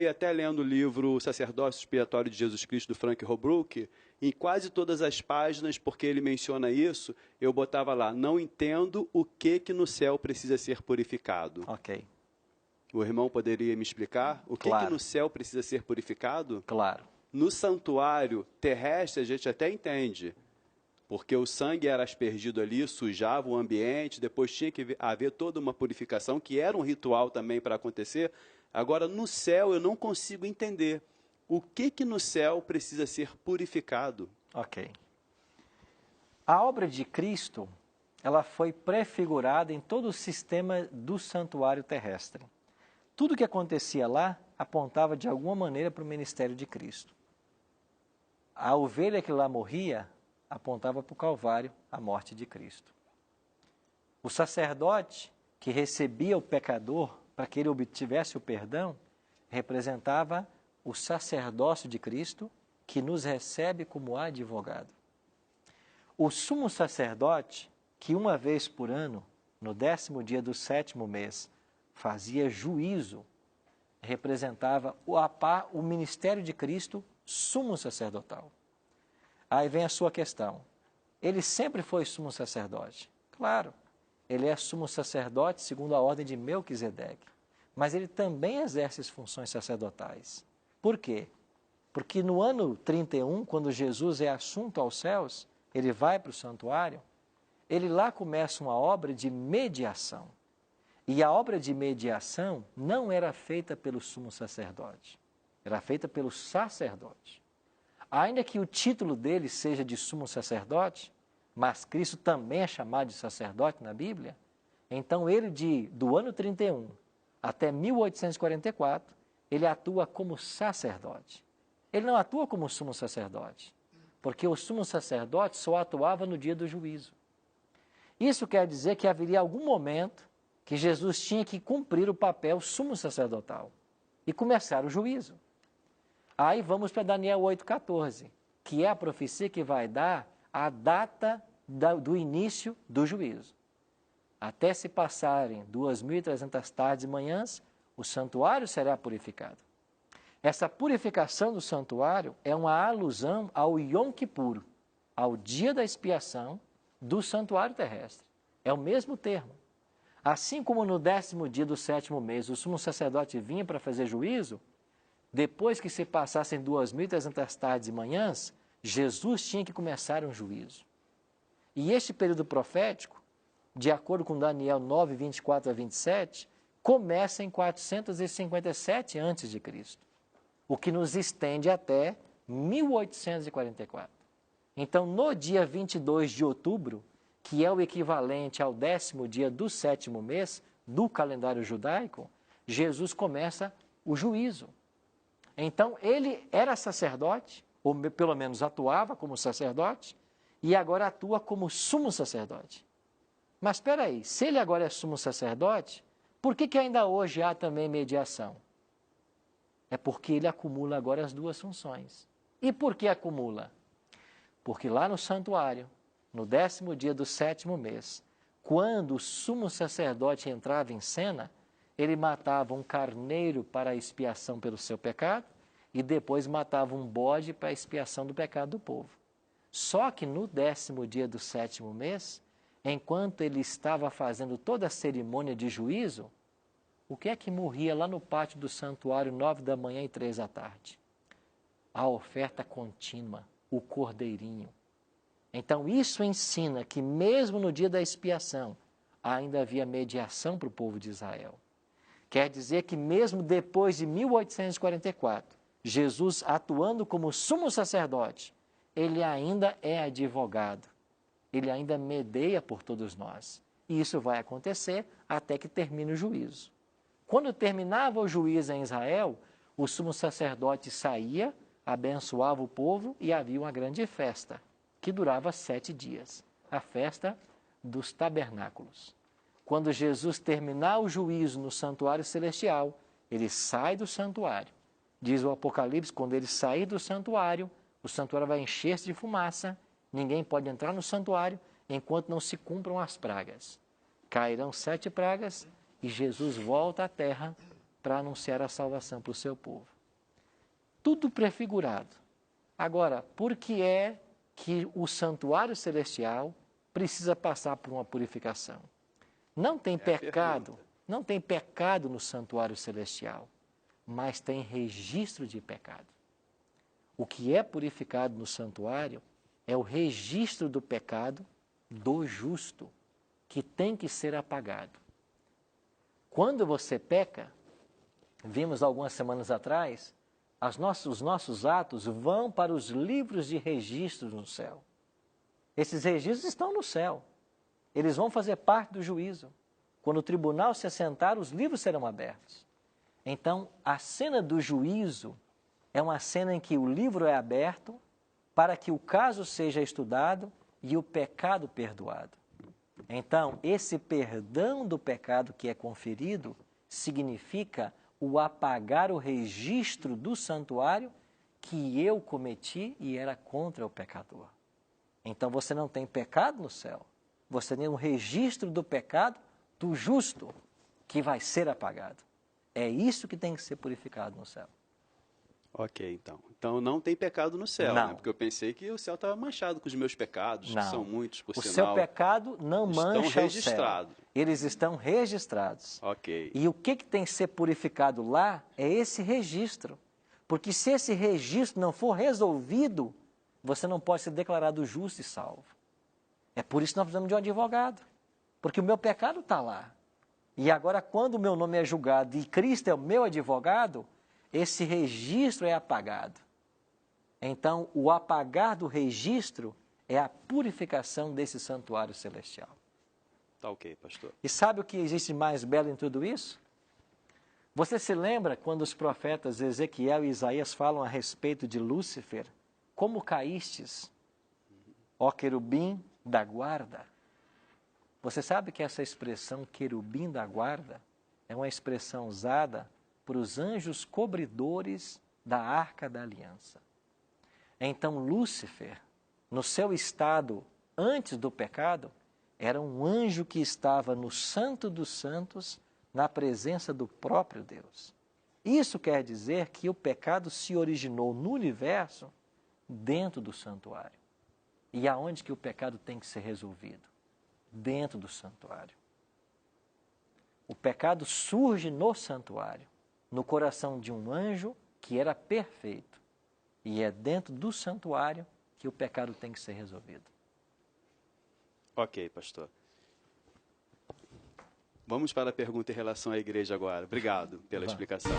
E até lendo o livro Sacerdócio Expiatório de Jesus Cristo, do Frank Holbrook, em quase todas as páginas, porque ele menciona isso, eu botava lá, não entendo o que no céu precisa ser purificado. Ok. O irmão poderia me explicar? O que Claro. no céu precisa ser purificado? Claro. No santuário terrestre, a gente até entende, porque o sangue era aspergido ali, sujava o ambiente, depois tinha que haver toda uma purificação, que era um ritual também para acontecer. Agora, no céu, eu não consigo entender o que no céu precisa ser purificado. Ok. A obra de Cristo, ela foi prefigurada em todo o sistema do santuário terrestre. Tudo que acontecia lá apontava de alguma maneira para o ministério de Cristo. A ovelha que lá morria apontava para o Calvário, a morte de Cristo. O sacerdote que recebia o pecador para que ele obtivesse o perdão, representava o sacerdócio de Cristo, que nos recebe como advogado. O sumo sacerdote, que uma vez por ano, no 10º dia do 7º mês, fazia juízo, representava o ministério de Cristo, sumo sacerdotal. Aí vem a sua questão. Ele sempre foi sumo sacerdote? Claro, ele é sumo sacerdote segundo a ordem de Melquisedeque, mas ele também exerce as funções sacerdotais. Por quê? Porque no ano 31, quando Jesus é assunto aos céus, ele vai para o santuário, ele lá começa uma obra de mediação. E a obra de mediação não era feita pelo sumo sacerdote, era feita pelo sacerdote. Ainda que o título dele seja de sumo sacerdote, mas Cristo também é chamado de sacerdote na Bíblia, então ele do ano 31 até 1844, ele atua como sacerdote. Ele não atua como sumo sacerdote, porque o sumo sacerdote só atuava no dia do juízo. Isso quer dizer que haveria algum momento que Jesus tinha que cumprir o papel sumo sacerdotal e começar o juízo. Aí vamos para Daniel 8,14, que é a profecia que vai dar a data do início do juízo. Até se passarem 2.300 tardes e manhãs, o santuário será purificado. Essa purificação do santuário é uma alusão ao Yom Kippur, ao dia da expiação do santuário terrestre. É o mesmo termo. Assim como no 10º dia do 7º mês o sumo sacerdote vinha para fazer juízo, depois que se passassem 2.300 tardes e manhãs, Jesus tinha que começar um juízo. E este período profético, de acordo com Daniel 9, 24 a 27, começa em 457 a.C., o que nos estende até 1844. Então, no dia 22 de outubro, que é o equivalente ao 10º dia do 7º mês do calendário judaico, Jesus começa o juízo. Então, ele era sacerdote, ou pelo menos atuava como sacerdote, e agora atua como sumo sacerdote. Mas espera aí, se ele agora é sumo sacerdote, por que ainda hoje há também mediação? É porque ele acumula agora as duas funções. E por que acumula? Porque lá no santuário, no 10º dia do 7º mês, quando o sumo sacerdote entrava em cena, ele matava um carneiro para a expiação pelo seu pecado e depois matava um bode para a expiação do pecado do povo. Só que no 10º dia do 7º mês, enquanto ele estava fazendo toda a cerimônia de juízo, o que é que morria lá no pátio do santuário 9 da manhã e 3 da tarde? A oferta contínua, o cordeirinho. Então isso ensina que mesmo no dia da expiação, ainda havia mediação para o povo de Israel. Quer dizer que mesmo depois de 1844, Jesus atuando como sumo sacerdote, ele ainda é advogado. Ele ainda medeia por todos nós. E isso vai acontecer até que termine o juízo. Quando terminava o juízo em Israel, o sumo sacerdote saía, abençoava o povo e havia uma grande festa, que durava 7 dias. A festa dos tabernáculos. Quando Jesus terminar o juízo no santuário celestial, ele sai do santuário. Diz o Apocalipse, quando ele sair do santuário, o santuário vai encher-se de fumaça, ninguém pode entrar no santuário enquanto não se cumpram as pragas. Cairão 7 pragas e Jesus volta à terra para anunciar a salvação para o seu povo. Tudo prefigurado. Agora, por que é que o santuário celestial precisa passar por uma purificação? Não tem pecado, não tem pecado no santuário celestial, mas tem registro de pecado. O que é purificado no santuário é o registro do pecado do justo, que tem que ser apagado. Quando você peca, vimos algumas semanas atrás, os nossos atos vão para os livros de registros no céu. Esses registros estão no céu. Eles vão fazer parte do juízo. Quando o tribunal se assentar, os livros serão abertos. Então, a cena do juízo é uma cena em que o livro é aberto para que o caso seja estudado e o pecado perdoado. Então, esse perdão do pecado que é conferido significa o apagar o registro do santuário que eu cometi e era contra o pecador. Então, você não tem pecado no céu. Você tem um registro do pecado do justo que vai ser apagado. É isso que tem que ser purificado no céu. Ok, então. Então não tem pecado no céu, Não. né? Porque eu pensei que o céu estava manchado com os meus pecados, Não. que são muitos, por O sinal. seu pecado não mancha o céu. Registrados. Eles estão registrados. Ok. E o que tem que ser purificado lá é esse registro. Porque se esse registro não for resolvido, você não pode ser declarado justo e salvo. É por isso que nós precisamos de um advogado. Porque o meu pecado está lá. E agora, quando o meu nome é julgado e Cristo é o meu advogado, esse registro é apagado. Então, o apagar do registro é a purificação desse santuário celestial. Tá ok, pastor. E sabe o que existe mais belo em tudo isso? Você se lembra quando os profetas Ezequiel e Isaías falam a respeito de Lúcifer? Como caístes, ó querubim da guarda? Você sabe que essa expressão querubim da guarda é uma expressão usada por os anjos cobridores da Arca da Aliança. Então, Lúcifer, no seu estado antes do pecado, era um anjo que estava no Santo dos Santos, na presença do próprio Deus. Isso quer dizer que o pecado se originou no universo dentro do santuário. E aonde que o pecado tem que ser resolvido? Dentro do santuário. O pecado surge no santuário, no coração de um anjo que era perfeito. E é dentro do santuário que o pecado tem que ser resolvido. Ok, pastor. Vamos para a pergunta em relação à igreja agora. Obrigado pela explicação.